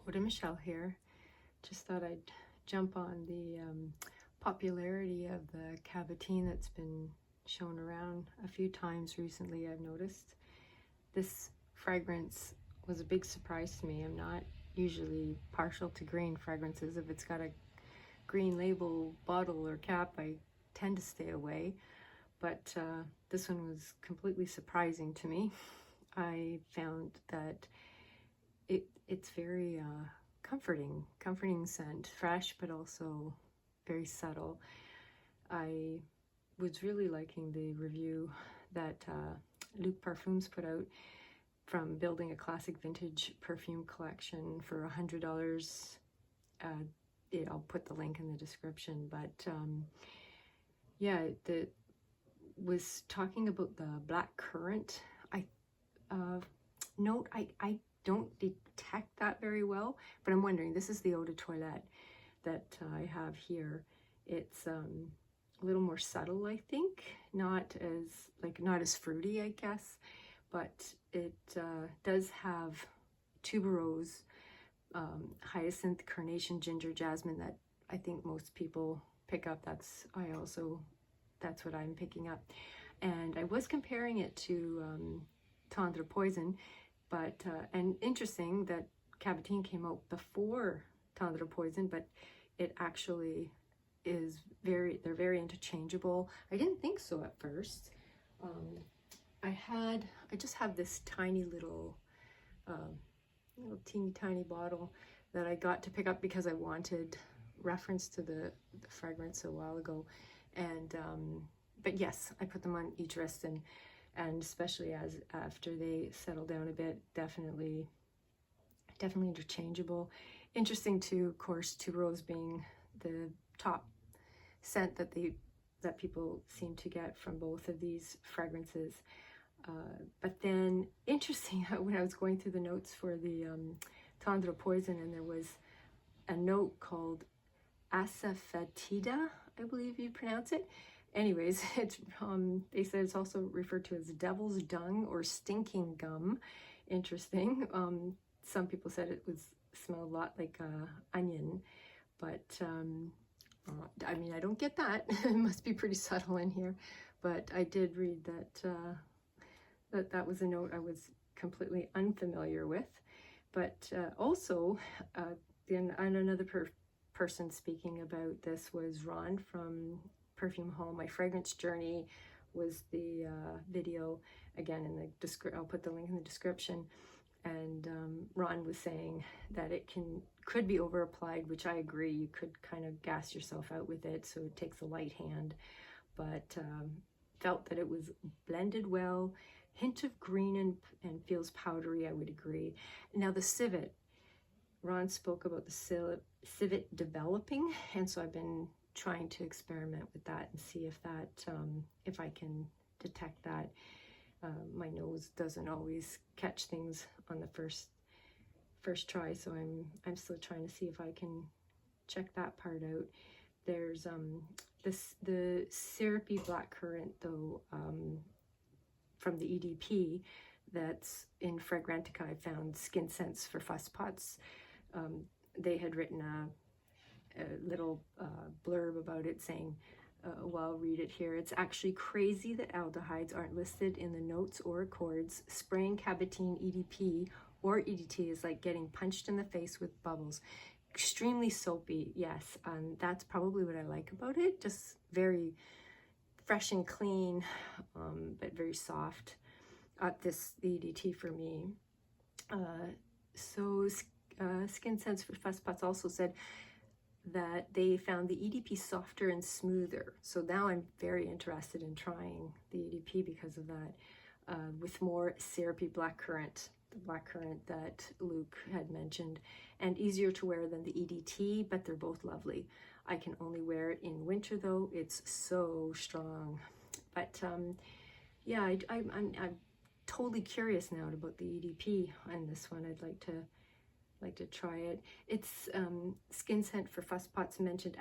Eau de Michel here. Just thought I'd jump on the popularity of the Cabotine that's been shown around a few times recently. I've noticed this fragrance was a big surprise to me. I'm not usually partial to green fragrances. If it's got a green label, bottle, or cap, I tend to stay away. But this one was completely surprising to me. I found that it's very comforting scent, fresh but also very subtle. I was really liking the review that Luc Parfums put out from building a classic vintage perfume collection for $100. I'll put the link in the description, but yeah, the was talking about the blackcurrant note. I don't detect that very well, but I'm wondering, this is the eau de toilette that I have here. It's a little more subtle, I think, not as fruity, I guess, but it does have tuberose, hyacinth, carnation, ginger, jasmine that I think most people pick up. That's what I'm picking up. And I was comparing it to Tendre Poison, but and interesting that Cabotine came out before Tendre Poison, but it actually is they're very interchangeable. I didn't think so at first. I just have this tiny little teeny tiny bottle that I got to pick up because I wanted reference to the fragrance a while ago. And but yes, I put them on each wrist, and especially after they settle down a bit, definitely interchangeable. Interesting too, of course, tuberose being the top scent that people seem to get from both of these fragrances. But then interesting, when I was going through the notes for the Tendre Poison, and there was a note called asafoetida, I believe you pronounce it. Anyways, it's they said it's also referred to as devil's dung or stinking gum. Interesting. Some people said it smelled a lot like onion, but I mean, I don't get that. It must be pretty subtle in here. But I did read that that was a note I was completely unfamiliar with. But also, then another person speaking about this was Ron from Perfume Home. My Fragrance Journey was the video. Again, I'll put the link in the description. And Ron was saying that it could be over applied, which I agree. You could kind of gas yourself out with it, so it takes a light hand. But felt that it was blended well, hint of green and feels powdery. I would agree. Now the civet, Ron spoke about the civet developing, and so I've been trying to experiment with that and see if I can detect that. My nose doesn't always catch things on the first try, so I'm still trying to see if I can check that part out. There's the syrupy blackcurrant though, from the EDP that's in Fragrantica. I found Skin Scents for Fuss Pots. They had written a little blurb about it saying, well, I'll read it here. It's actually crazy that aldehydes aren't listed in the notes or accords. Spraying Cabotine EDP or EDT is like getting punched in the face with bubbles. Extremely soapy, yes. That's probably what I like about it. Just very fresh and clean, but very soft. The EDT for me. Skin Scents for Fuss Pots also said that they found the EDP softer and smoother. So now I'm very interested in trying the EDP because of that, with more syrupy blackcurrant, the blackcurrant that Luke had mentioned, and easier to wear than the EDT, but they're both lovely. I can only wear it in winter though. It's so strong. But yeah, I'm totally curious now about the EDP on this one. I'd like to try it. It's Skin Scent for Fuss Pots mentioned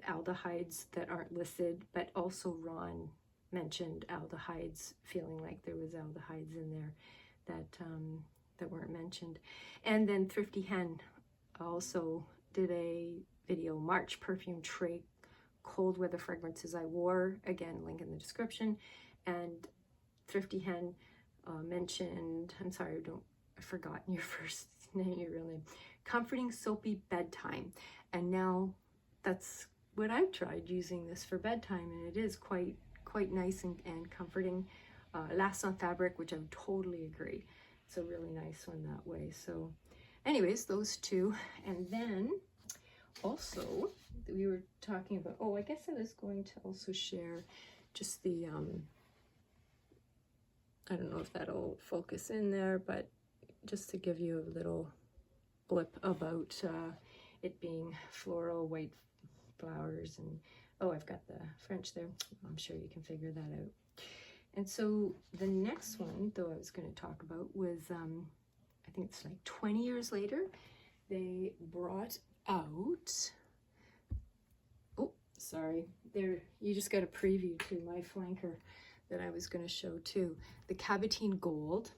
aldehydes that aren't listed, but also Ron mentioned aldehydes, feeling like there was aldehydes in there that weren't mentioned. And then Thrifty Hen I also did a video, March Perfume Tray Cold Weather Fragrances I Wore. Again, link in the description. And Thrifty Hen mentioned, I'm sorry, I've forgotten your first name, your real name, Comforting Soapy Bedtime. And now that's what I've tried, using this for bedtime, and it is quite nice and comforting. Lasts on fabric, which I would totally agree. It's a really nice one that way. So anyways, those two. And then also we were talking about, oh, I guess I was going to also share just the I don't know if that'll focus in there, but just to give you a little blip about it being floral, white flowers, and oh, I've got the French there. I'm sure you can figure that out. And so the next one, though, I was going to talk about was, I think it's like 20 years later, they brought out, oh, sorry, there, you just got a preview to my flanker that I was going to show too, the Cabotine Gold.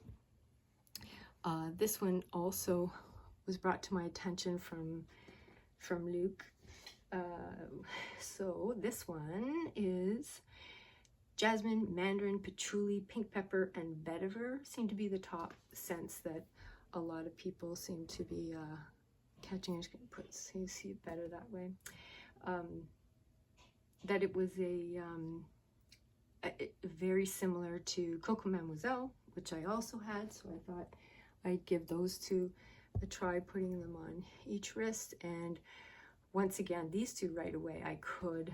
This one also was brought to my attention from Luke. So this one is jasmine, mandarin, patchouli, pink pepper, and vetiver seem to be the top scents that a lot of people seem to be catching. I'm just going to put, so you see it better that way. That it was a very similar to Coco Mademoiselle, which I also had, so I thought I'd give those two a try, putting them on each wrist. And once again, these two right away, I could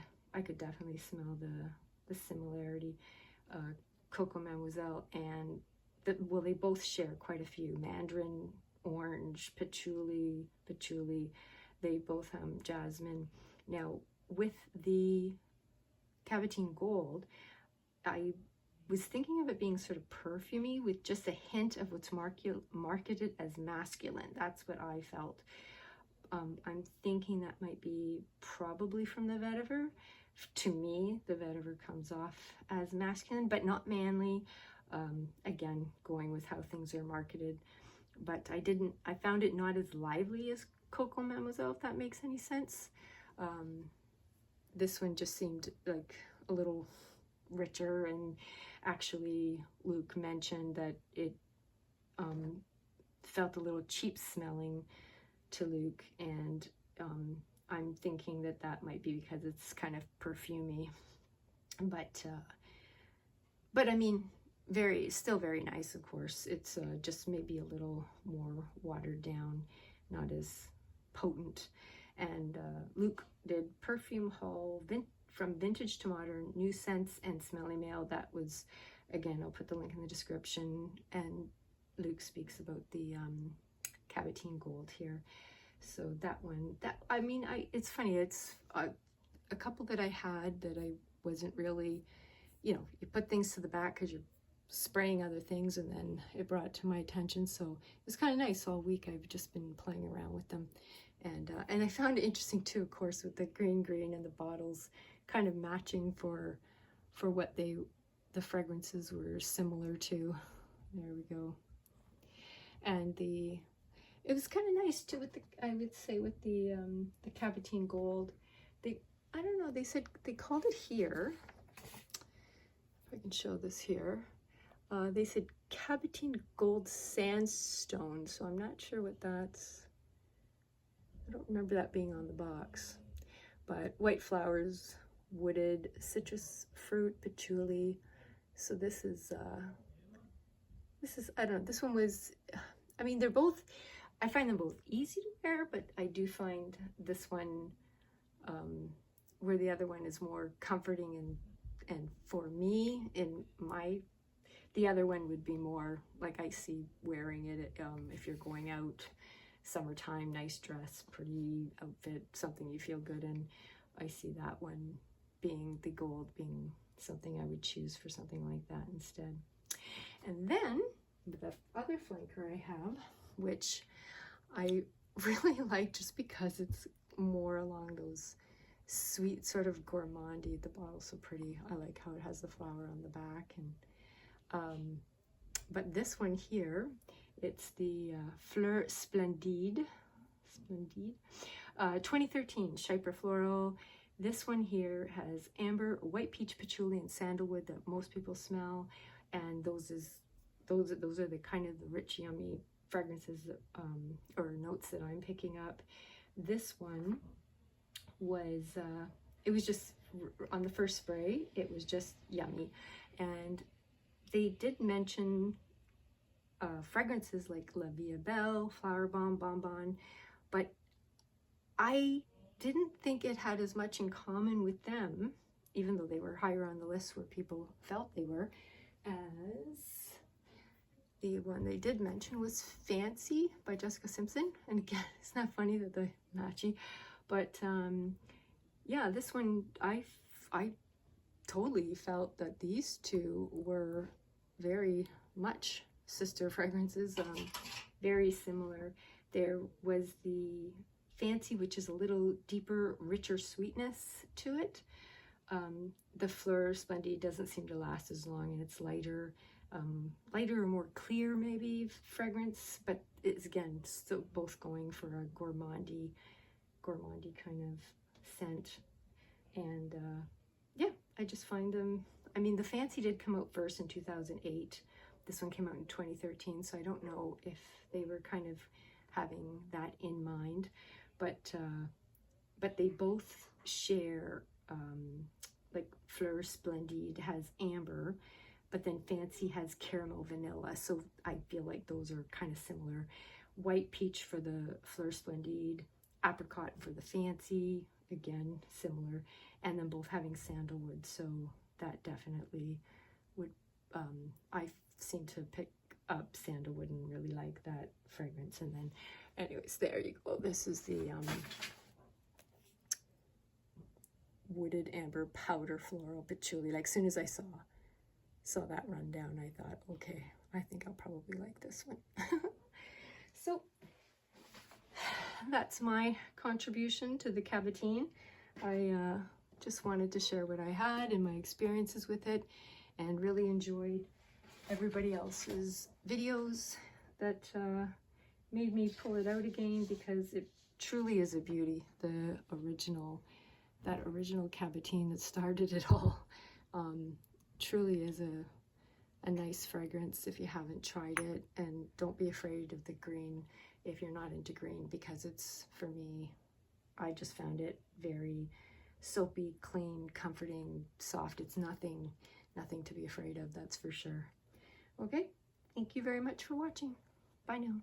definitely smell the similarity. Coco Mademoiselle and well, they both share quite a few. Mandarin, orange, patchouli. They both have jasmine. Now with the Cabotine Gold, I was thinking of it being sort of perfumey with just a hint of what's marketed as masculine. That's what I felt. I'm thinking that might be probably from the vetiver. To me, the vetiver comes off as masculine, but not manly. Again, going with how things are marketed. But I found it not as lively as Coco Mademoiselle, if that makes any sense. This one just seemed like a little richer, and actually Luke mentioned that it felt a little cheap smelling to Luke, and I'm thinking that might be because it's kind of perfumey, but I mean, still very nice, of course. It's just maybe a little more watered down, not as potent. And Luke did perfume haul from vintage to modern, new scents and smelly mail. That was, again, I'll put the link in the description, and Luke speaks about the Cabotine Gold here. So that one, I mean, it's funny, it's a couple that I had that I wasn't really, you put things to the back because you're spraying other things, and then it brought it to my attention. So it was kind of nice. All week I've just been playing around with them, and I found it interesting too, of course, with the green and the bottles kind of matching for what the fragrances were similar to. There we go. And it was kind of nice too with I would say with the Cabotine Gold. I don't know, they said they called it here. If I can show this here. They said Cabotine Gold Sandstone, so I'm not sure what that's. I don't remember that being on the box. But white flowers, wooded, citrus fruit, patchouli. So this is I don't know, this one was, I mean, they're both, I find them both easy to wear, but I do find this one, where the other one is more comforting and for me, the other one would be more like I see wearing it if you're going out, summertime, nice dress, pretty outfit, something you feel good in. I see that one being the gold, being something I would choose for something like that instead. And then the other flanker I have, which I really like just because it's more along those sweet sort of gourmandy. The bottle's so pretty. I like how it has the flower on the back. And but this one here, it's the Fleur Splendid. Splendide. 2013 Chypre Floral. This one here has amber, white peach, patchouli, and sandalwood that most people smell, and those are the kind of the rich, yummy fragrances or notes that I'm picking up. This one was it was just on the first spray, it was just yummy, and they did mention fragrances like La Vie Belle, Flower Bomb, Bonbon, but I didn't think it had as much in common with them, even though they were higher on the list where people felt they were, as the one they did mention was Fancy by Jessica Simpson. And again, it's not funny that they're matchy, but yeah, this one, I totally felt that these two were very much sister fragrances, very similar. There was the Fancy, which is a little deeper, richer sweetness to it. The Fleur Splendid doesn't seem to last as long, and it's lighter, lighter or more clear maybe fragrance, but it's again still both going for a gourmandy kind of scent. And yeah, I just find them, I mean, the Fancy did come out first in 2008. This one came out in 2013, so I don't know if they were kind of having that in mind, but they both share, like Fleur Splendid has amber, but then Fancy has caramel vanilla, so I feel like those are kind of similar. White peach for the Fleur Splendid, apricot for the Fancy, again similar, and then both having sandalwood, so that definitely would, I seem to pick up sandalwood and really like that fragrance. And then anyways, there you go, this is the wooded amber powder floral patchouli. Like, as soon as I saw that rundown, I thought, okay, I think I'll probably like this one. So that's my contribution to the Cabotine. I just wanted to share what I had and my experiences with it, and really enjoyed everybody else's videos that made me pull it out again, because it truly is a beauty. That original Cabotine that started it all truly is a nice fragrance if you haven't tried it. And don't be afraid of the green if you're not into green, because it's, for me, I just found it very soapy, clean, comforting, soft. It's nothing to be afraid of, that's for sure. Okay, thank you very much for watching. Bye now.